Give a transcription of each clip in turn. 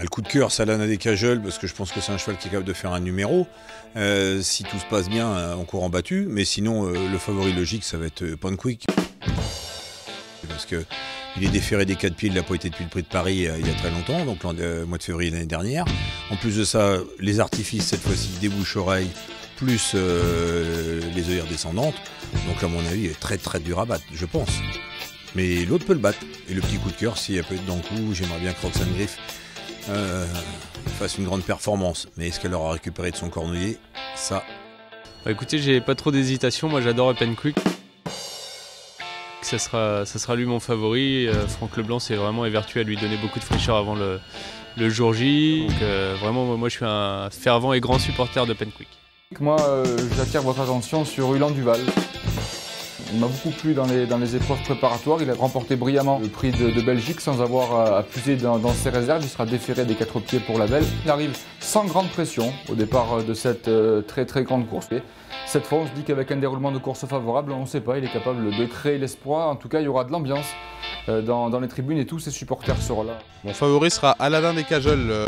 Le coup de cœur, c'est Alana des Cajols, parce que je pense que c'est un cheval qui est capable de faire un numéro. Si tout se passe bien, en courant battu. Mais sinon, le favori logique, ça va être Penquick. Parce qu'il est déféré des 4 pieds, il n'a pas été depuis le Prix de Paris il y a très longtemps, donc le mois de février l'année dernière. En plus de ça, les artifices, cette fois-ci, des bouches-oreilles, plus les œillères descendantes. Donc à mon avis, il est très très dur à battre, je pense. Mais l'autre peut le battre. Et le petit coup de cœur, s'il y a peu de dans le coup, j'aimerais bien que Roxane Griff fasse une grande performance. Mais est-ce qu'elle aura récupéré de son cornouiller? Ça. Bah écoutez, j'ai pas trop d'hésitation, moi j'adore Penquick. Ça sera lui mon favori. Franck Leblanc s'est vraiment évertué à lui donner beaucoup de fraîcheur avant le jour J. Donc vraiment, moi je suis un fervent et grand supporter de Penquick. Moi, j'attire votre attention sur Ulan Duval. Il m'a beaucoup plu dans les épreuves préparatoires. Il a remporté brillamment le prix de Belgique sans avoir à puiser dans ses réserves. Il sera déféré des 4 pieds pour la belle. Il arrive sans grande pression au départ de cette très très grande course. Et cette fois, on se dit qu'avec un déroulement de course favorable, on ne sait pas, il est capable de créer l'espoir. En tout cas, il y aura de l'ambiance dans les tribunes et tous ses supporters seront là. Mon favori sera Aladin des Cajols.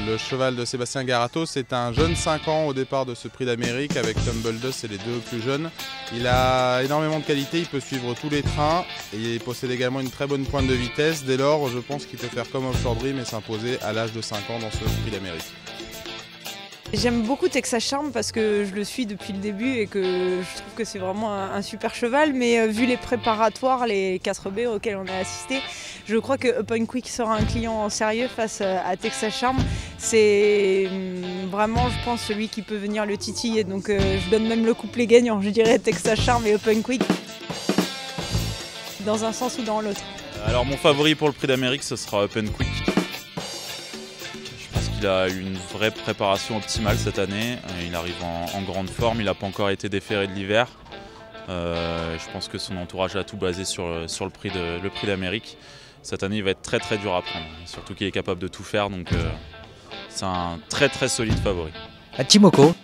Le cheval de Sébastien Garato, c'est un jeune 5 ans au départ de ce prix d'Amérique avec Tumbledust, c'est les deux plus jeunes. Il a énormément de qualité, il peut suivre tous les trains et il possède également une très bonne pointe de vitesse. Dès lors, je pense qu'il peut faire comme Offshore Dream et s'imposer à l'âge de 5 ans dans ce prix d'Amérique. J'aime beaucoup Texas Charm parce que je le suis depuis le début et que je trouve que c'est vraiment un super cheval. Mais vu les préparatoires, les 4B auxquels on a assisté, je crois que Penquick sera un client sérieux face à Texas Charm. C'est vraiment, je pense, celui qui peut venir le titiller. Donc je donne même le couplet gagnant, je dirais Texas Charm et Penquick, dans un sens ou dans l'autre. Alors mon favori pour le prix d'Amérique, ce sera Penquick. Il a eu une vraie préparation optimale cette année, il arrive en grande forme, il n'a pas encore été déféré de l'hiver. Je pense que son entourage a tout basé sur le prix d'Amérique. Cette année il va être très très dur à prendre, surtout qu'il est capable de tout faire, donc c'est un très très solide favori. Timoko,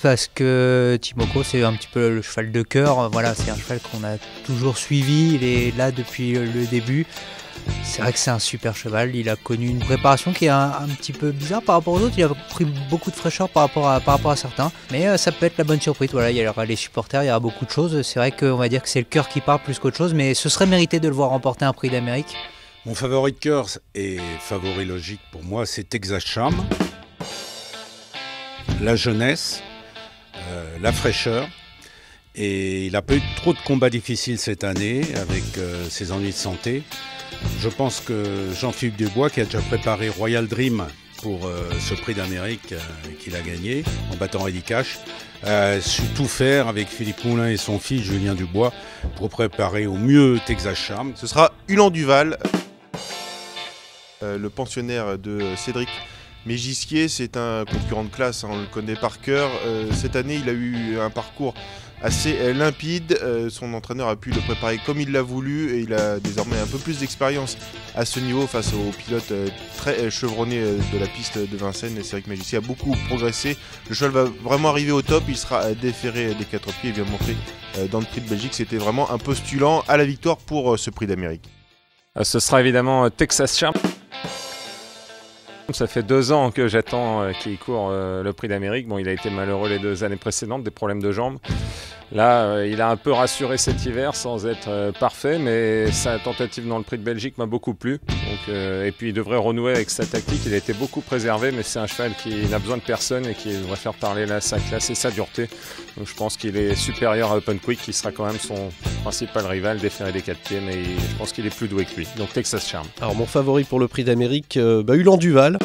parce que Timoko c'est un petit peu le cheval de cœur, voilà, c'est un cheval qu'on a toujours suivi, il est là depuis le début. C'est vrai que c'est un super cheval, il a connu une préparation qui est un petit peu bizarre par rapport aux autres, il a pris beaucoup de fraîcheur par rapport à certains, mais ça peut être la bonne surprise, voilà, il y aura les supporters, il y aura beaucoup de choses, c'est vrai qu'on va dire que c'est le cœur qui parle plus qu'autre chose, mais ce serait mérité de le voir remporter un prix d'Amérique. Mon favori de cœur et favori logique pour moi, c'est Texas Charm. La jeunesse, la fraîcheur. Et il n'a pas eu trop de combats difficiles cette année avec ses ennuis de santé. Je pense que Jean-Philippe Dubois, qui a déjà préparé Royal Dream pour ce prix d'Amérique qu'il a gagné en battant Eddie Cash, a su tout faire avec Philippe Moulin et son fils Julien Dubois pour préparer au mieux Texas Charm. Ce sera Ulan Duval, le pensionnaire de Cédric Mégisquier. C'est un concurrent de classe, on le connaît par cœur. Cette année, il a eu un parcours assez limpide, son entraîneur a pu le préparer comme il l'a voulu et il a désormais un peu plus d'expérience à ce niveau face aux pilotes très chevronnés de la piste de Vincennes. Et Cédric Mégisquier a beaucoup progressé, le cheval va vraiment arriver au top, il sera déféré des 4 pieds, il vient de montrer dans le prix de Belgique, c'était vraiment un postulant à la victoire pour ce prix d'Amérique. Ce sera évidemment Texas Charm. Ça fait 2 ans que j'attends qu'il court le prix d'Amérique. Bon, il a été malheureux les 2 années précédentes, des problèmes de jambes. Là, il a un peu rassuré cet hiver sans être parfait, mais sa tentative dans le prix de Belgique m'a beaucoup plu. Donc, et puis il devrait renouer avec sa tactique. Il a été beaucoup préservé, mais c'est un cheval qui n'a besoin de personne et qui devrait faire parler là, sa classe et sa dureté. Donc je pense qu'il est supérieur à Penquick, qui sera quand même son principal rival, déféré des 4 pieds, mais je pense qu'il est plus doué que lui. Donc Texas Charm. Alors mon favori pour le prix d'Amérique, Ulan Duval.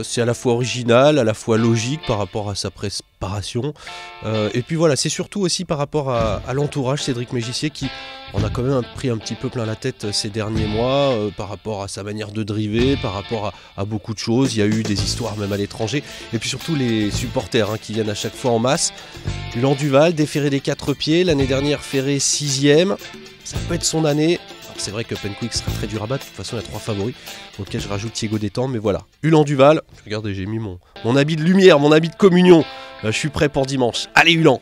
C'est à la fois original, à la fois logique par rapport à sa préparation. Et puis voilà, c'est surtout aussi par rapport à l'entourage, Cédric Mégisquier, qui en a quand même pris un petit peu plein la tête ces derniers mois, par rapport à sa manière de driver, par rapport à beaucoup de choses. Il y a eu des histoires même à l'étranger. Et puis surtout les supporters qui viennent à chaque fois en masse. Ulan Duval, déféré des 4 pieds, l'année dernière ferré 6e. Ça peut être son année. C'est vrai que Penquick sera très dur à battre, de toute façon il y a 3 favoris, auxquels je rajoute Thiego Détang, mais voilà. Ulan Duval, regardez j'ai mis mon habit de lumière, mon habit de communion, je suis prêt pour dimanche, allez Ulan!